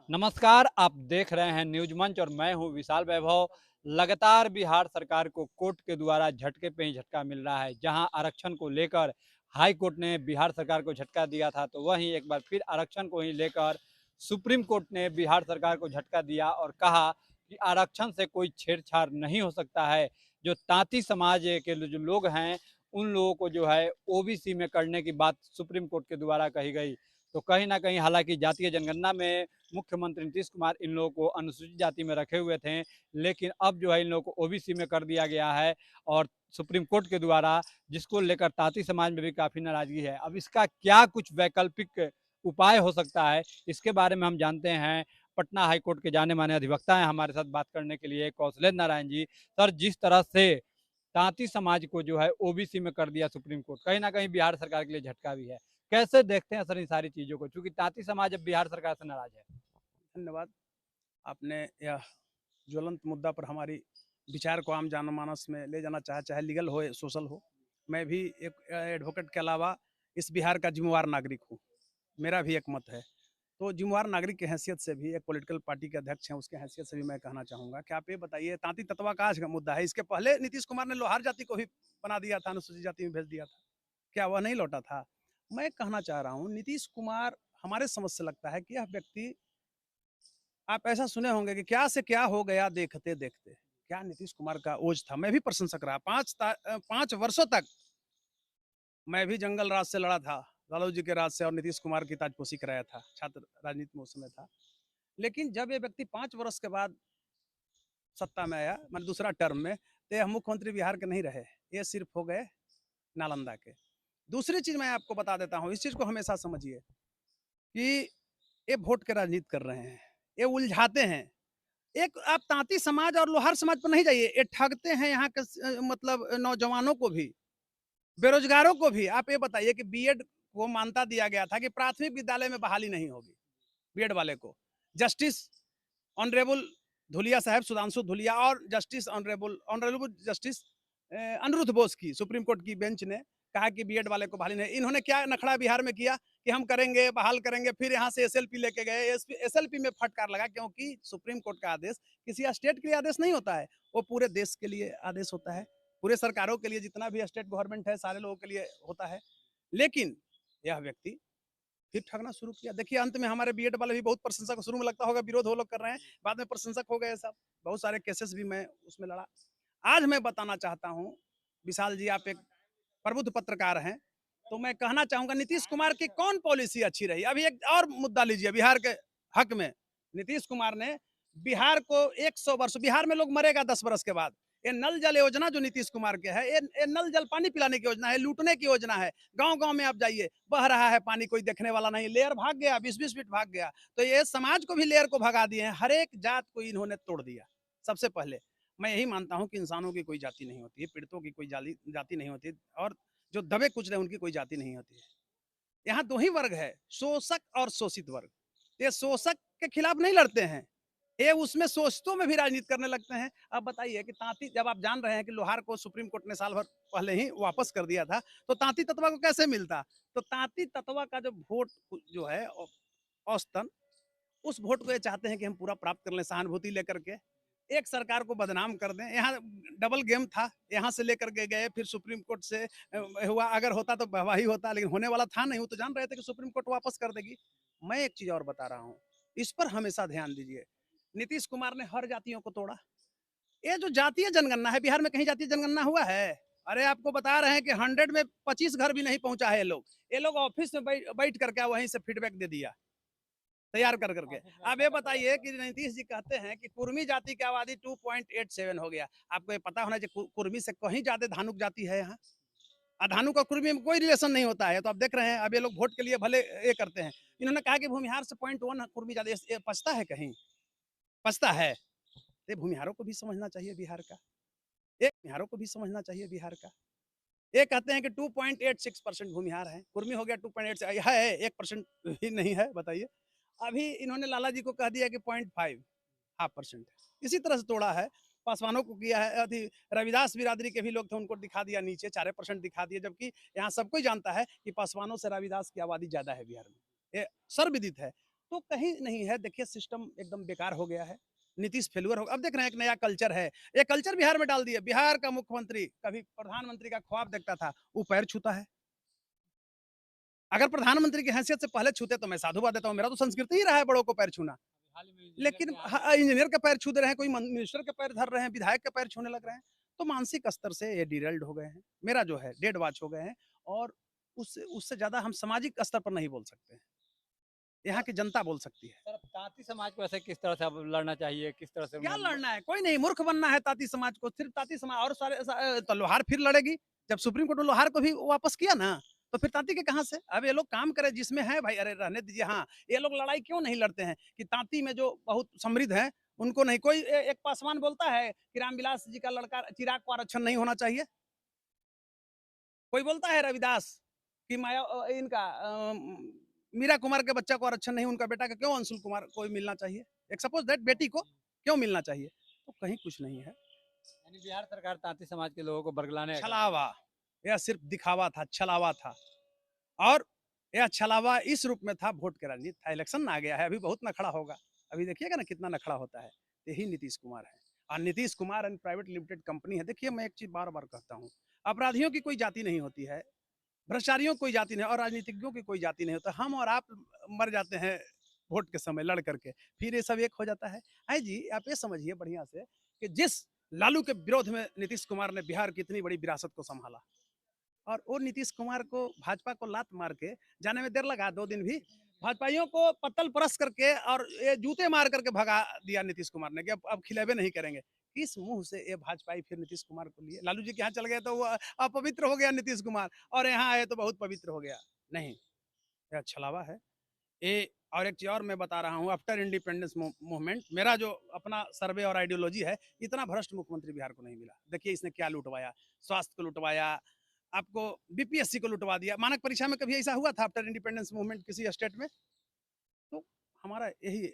नमस्कार, आप देख रहे हैं न्यूज मंच और मैं हूं विशाल वैभव। लगातार बिहार सरकार को कोर्ट के द्वारा झटके पे ही झटका मिल रहा है। जहां आरक्षण को लेकर हाई कोर्ट ने बिहार सरकार को झटका दिया था, तो वहीं एक बार फिर आरक्षण को ही लेकर सुप्रीम कोर्ट ने बिहार सरकार को झटका दिया और कहा कि आरक्षण से कोई छेड़छाड़ नहीं हो सकता है। जो तांती समाज के जो लोग हैं, उन लोगों को जो है ओबीसी में करने की बात सुप्रीम कोर्ट के द्वारा कही गई। तो कहीं ना कहीं हालांकि जातीय जनगणना में मुख्यमंत्री नीतीश कुमार इन लोगों को अनुसूचित जाति में रखे हुए थे, लेकिन अब जो है इन लोगों को ओबीसी में कर दिया गया है। और सुप्रीम कोर्ट के द्वारा, जिसको लेकर तांती समाज में भी काफ़ी नाराजगी है। अब इसका क्या कुछ वैकल्पिक उपाय हो सकता है, इसके बारे में हम जानते हैं। पटना हाई कोर्ट के जाने माने अधिवक्ता हैं हमारे साथ बात करने के लिए, कौशलेंद्र नारायण जी। सर, जिस तरह से तांती समाज को जो है ओबीसी में कर दिया सुप्रीम कोर्ट, कहीं ना कहीं बिहार सरकार के लिए झटका भी है। कैसे देखते हैं सर इन सारी चीज़ों को, चूंकि तांती समाज अब बिहार सरकार से नाराज है? धन्यवाद। आपने यह ज्वलंत मुद्दा पर हमारी विचार को आम जनमानस में ले जाना चाहे, चाहे लीगल हो या सोशल हो। मैं भी एक एडवोकेट के अलावा इस बिहार का जिम्मेवार नागरिक हूँ। मेरा भी एक मत है। तो जिम्मेवार नागरिक की हैसियत से भी, एक पॉलिटिकल पार्टी के अध्यक्ष हैं, उसके हैसियत से भी मैं कहना चाहूँगा कि आप ये बताइए, तांती ततवा का आज का मुद्दा है। इसके पहले नीतीश कुमार ने लोहार जाति को भी बना दिया था, अनुसूचित जाति में भेज दिया था। क्या वह नहीं लौटा था? मैं कहना चाह रहा हूँ, नीतीश कुमार, हमारे समझ से लगता है कि यह व्यक्ति, आप ऐसा सुने होंगे कि क्या से क्या हो गया देखते देखते। क्या नीतीश कुमार का ओज था। मैं भी प्रशंसक रहा 5 वर्षों तक। मैं भी जंगल राज से लड़ा था, लालू जी के राज से, और नीतीश कुमार की ताजपोशी कराया था। छात्र राजनीति में उस समय था। लेकिन जब ये व्यक्ति 5 वर्ष के बाद सत्ता में आया, मैंने दूसरा टर्म में, तो यह मुख्यमंत्री बिहार के नहीं रहे। ये सिर्फ हो गए नालंदा के। दूसरी चीज मैं आपको बता देता हूँ, इस चीज को हमेशा समझिए कि ये वोट के राजनीति कर रहे हैं, ये उलझाते हैं। एक आप तांती समाज और लोहार समाज पर नहीं जाइए, ये ठगते हैं यहाँ के मतलब नौजवानों को भी, बेरोजगारों को भी। आप ये बताइए कि बीएड को मान्यता दिया गया था कि प्राथमिक विद्यालय में बहाली नहीं होगी बीएड वाले को। जस्टिस ऑनरेबल धुलिया साहब, सुधांशु धुलिया, और justice honourable honourable justice Aniruddha Bose की सुप्रीम कोर्ट की बेंच ने कहा कि बीएड वाले को बहाली नहीं। इन्होंने क्या नखड़ा बिहार में किया कि हम करेंगे, बहाल करेंगे। फिर यहाँ से एसएलपी लेके गए। एसएलपी में फटकार लगा, क्योंकि सुप्रीम कोर्ट का आदेश किसी स्टेट के लिए आदेश नहीं होता है, वो पूरे देश के लिए आदेश होता है। पूरे सरकारों के लिए, जितना भी स्टेट गवर्नमेंट है, सारे लोगों के लिए होता है। लेकिन यह व्यक्ति फिर ठगना शुरू किया। देखिए, अंत में हमारे बीएड वाले भी बहुत प्रशंसक, शुरू में लगता होगा विरोध वो लोग कर रहे हैं, बाद में प्रशंसक हो गए सब। बहुत सारे केसेस भी मैं उसमें लड़ा। आज मैं बताना चाहता हूँ, विशाल जी, आप एक प्रबुद्ध पत्रकार हैं, तो मैं कहना चाहूंगा नीतीश कुमार की कौन पॉलिसी अच्छी रही। अभी एक और मुद्दा लीजिए बिहार के हक में। नीतीश कुमार ने बिहार को 100 वर्ष, बिहार में लोग मरेगा 10 बरस के बाद। ये नल जल योजना जो नीतीश कुमार के है, ये नल जल पानी पिलाने की योजना है, लूटने की योजना है। गांव गांव में आप जाइए, बह रहा है पानी, कोई देखने वाला नहीं। लेयर भाग गया, 20-20 फीट भाग गया। तो ये समाज को भी लेयर को भगा दिए हैं। हर एक जात को इन्होंने तोड़ दिया। सबसे पहले मैं यही मानता हूं कि इंसानों की कोई जाति नहीं होती है, पीड़ितों की कोई जाति नहीं होती, और जो दबे कुचले रहे उनकी कोई जाति नहीं होती है। यहाँ दो ही वर्ग है, शोषक और शोषित वर्ग। ये शोषक के खिलाफ नहीं लड़ते हैं, ये उसमें शोषितों में भी राजनीति करने लगते हैं। अब बताइए कि तांती, जब आप जान रहे हैं कि लोहार को सुप्रीम कोर्ट ने साल भर पहले ही वापस कर दिया था, तो तांती तत्वा को कैसे मिलता? तो तांती तत्वा का जो वोट जो है औसतन, उस वोट को ये चाहते हैं कि हम पूरा प्राप्त कर लें, सहानुभूति लेकर के एक सरकार को बदनाम कर दें। यहाँ डबल गेम था, यहाँ से लेकर के गए, फिर सुप्रीम कोर्ट से हुआ। अगर होता तो वाहवाही होता, लेकिन होने वाला था नहीं। वो तो जान रहे थे कि सुप्रीम कोर्ट वापस कर देगी। मैं एक चीज और बता रहा हूँ, इस पर हमेशा ध्यान दीजिए। नीतीश कुमार ने हर जातियों को तोड़ा। ये जो जातीय जनगणना है, बिहार में कहीं जातीय जनगणना हुआ है? अरे आपको बता रहे हैं कि 100 में 25 घर भी नहीं पहुंचा है। ये लोग ऑफिस में बैठ करके वहीं से फीडबैक दे दिया, तैयार कर करके। अब ये बताइए कि नीतीश जी कहते हैं कि कुर्मी जाति की आबादी 2.87 हो गया। आपको ये पता होना चाहिए, कुर्मी से कहीं ज्यादा धानुक जाति है यहाँ। धानु का कुर्मी में कोई रिलेशन नहीं होता है। तो आप देख रहे हैं, अब ये लोग वोट के लिए भले ये करते हैं। इन्होंने कहा कि भूमिहार से 0.1 कुर्मी ज्यादा, ये पछता है कहीं? पछता है? ये भूमिहारों को भी समझना चाहिए बिहार का, एक बिहारों को भी समझना चाहिए बिहार का। ये कहते हैं कि 2.86% भूमिहार है, कुर्मी हो गया 2.8 है, 1% भी नहीं है। बताइए, अभी इन्होंने लाला जी को कह दिया कि 0.5 हाफ परसेंट। इसी तरह से तोड़ा है। पासवानों को किया है। अभी रविदास बिरादरी के भी लोग थे, उनको दिखा दिया नीचे 4% दिखा दिया, जबकि यहाँ सब कोई जानता है कि पासवानों से रविदास की आबादी ज्यादा है बिहार में, ये सर्वविदित है। तो कहीं नहीं है। देखिए सिस्टम एकदम बेकार हो गया है, नीतीश फेल्यूर हो। अब देख रहे हैं एक नया कल्चर है, ये कल्चर बिहार में डाल दिया। बिहार का मुख्यमंत्री कभी प्रधानमंत्री का ख्वाब देखता था, वो पैर छूता है। अगर प्रधानमंत्री की हैसियत से पहले छूते तो मैं साधुवाद देता हूँ, मेरा तो संस्कृति ही रहा है बड़ों को पैर छूना। हाल ही में इंजीनियर लेकिन के हाल में इंजीनियर के पैर छू दे रहे हैं, कोई मिनिस्टर के पैर धर रहे हैं, विधायक के पैर छूने लग रहे हैं। तो मानसिक स्तर से ये डिरेल्ड हो गए हैं। मेरा जो है डेड वॉच हो गए हैं। और उससे उससे ज्यादा हम सामाजिक स्तर पर नहीं बोल सकते हैं, यहाँ की जनता बोल सकती है। सर, तांती समाज को ऐसे किस तरह से अब लड़ना चाहिए, किस तरह से क्या उन्हें लड़ना है? कोई नहीं, मूर्ख बनना है ताती समाज को, सिर्फ ताती समाज। और तो लोहार फिर लड़ेगी। जब सुप्रीम कोर्ट ने लोहार को भी वापस किया ना, तो फिर तांती के कहाँ से? अब ये लोग काम करें जिसमें है भाई, अरे रहने दीजिए। हाँ, ये लोग लड़ाई क्यों नहीं लड़ते हैं कि तांती में जो बहुत समृद्ध है उनको नहीं। कोई एक पासवान बोलता है कि रामविलास जी का लड़का चिराग को आरक्षण नहीं होना चाहिए। कोई बोलता है रविदास कि माया इनका मीरा कुमार के बच्चा को आरक्षण नहीं, उनका बेटा का क्यों अंशुल कुमार को मिलना चाहिए? एक सपोज दैट बेटी को क्यों मिलना चाहिए? तो कहीं कुछ नहीं है। यानी बिहार सरकार तांती समाज के लोगों को बरगलाने का काम छलावा, यह सिर्फ दिखावा था, छलावा था। और यह छलावा इस रूप में था, वोट की राजनीति था। इलेक्शन आ गया है, अभी बहुत नखड़ा होगा। अभी देखिएगा ना कितना नखड़ा होता है। यही नीतीश कुमार है। और Nitish Kumar and private limited company है। देखिए मैं एक चीज बार बार कहता हूँ, अपराधियों की कोई जाति नहीं होती है, भ्रष्टाचारियों की कोई जाति नहीं, और राजनीतिज्ञों की कोई जाति नहीं होता। हम और आप मर जाते हैं वोट के समय लड़ करके, फिर ये सब एक हो जाता है। आई जी, आप ये समझिए बढ़िया से कि जिस लालू के विरोध में नीतीश कुमार ने बिहार की इतनी बड़ी विरासत को संभाला, और वो नीतीश कुमार को भाजपा को लात मार के जाने में देर लगा, 2 दिन भी भाजपाइयों को पत्तल परस करके और ये जूते मार करके भगा दिया नीतीश कुमार ने कि अब खिलेबे नहीं करेंगे। किस मुंह से ये भाजपाई फिर नीतीश कुमार को लिए? लालू जी के यहाँ चल गए तो वो अपवित्र हो गया नीतीश कुमार, और यहाँ आए तो बहुत पवित्र हो गया। नहीं, यह छलावा है ये। और एक चीज और मैं बता रहा हूँ, आफ्टर इंडिपेंडेंस मूवमेंट मेरा जो अपना सर्वे और आइडियोलॉजी है, इतना भ्रष्ट मुख्यमंत्री बिहार को नहीं मिला। देखिए इसने क्या लुटवाया, स्वास्थ्य को लुटवाया, आपको बीपीएससी को लुटवा दिया। मानक परीक्षा में कभी ऐसा हुआ था आफ्टर इंडिपेंडेंस मूवमेंट किसी स्टेट में? तो हमारा यही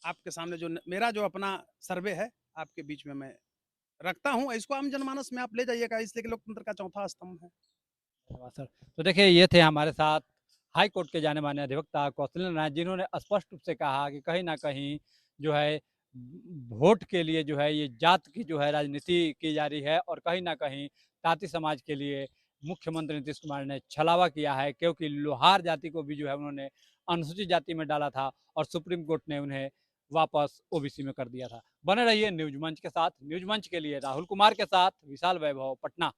आपके सामने जो मेरा जो अपना सर्वे है आपके बीच में मैं रखता हूँ। इसको आम जनमानस में आप ले जाइएगा, इसलिए कि लोकतंत्र का चौथा स्तंभ है। धन्यवाद सर। तो देखिए ये थे हमारे साथ हाई कोर्ट के जाने माने अधिवक्ता कौशल नारायण, जिन्होंने स्पष्ट रूप से कहा कि कहीं न कहीं जो है वोट के लिए जो है ये जात की जो है राजनीति की जा रही है, और कहीं न कहीं ताती समाज के लिए मुख्यमंत्री नीतीश कुमार ने छलावा किया है, क्योंकि लोहार जाति को भी जो है उन्होंने अनुसूचित जाति में डाला था और सुप्रीम कोर्ट ने उन्हें वापस ओबीसी में कर दिया था। बने रहिए न्यूज़ मंच के साथ। न्यूज़ मंच के लिए राहुल कुमार के साथ विशाल वैभव, पटना।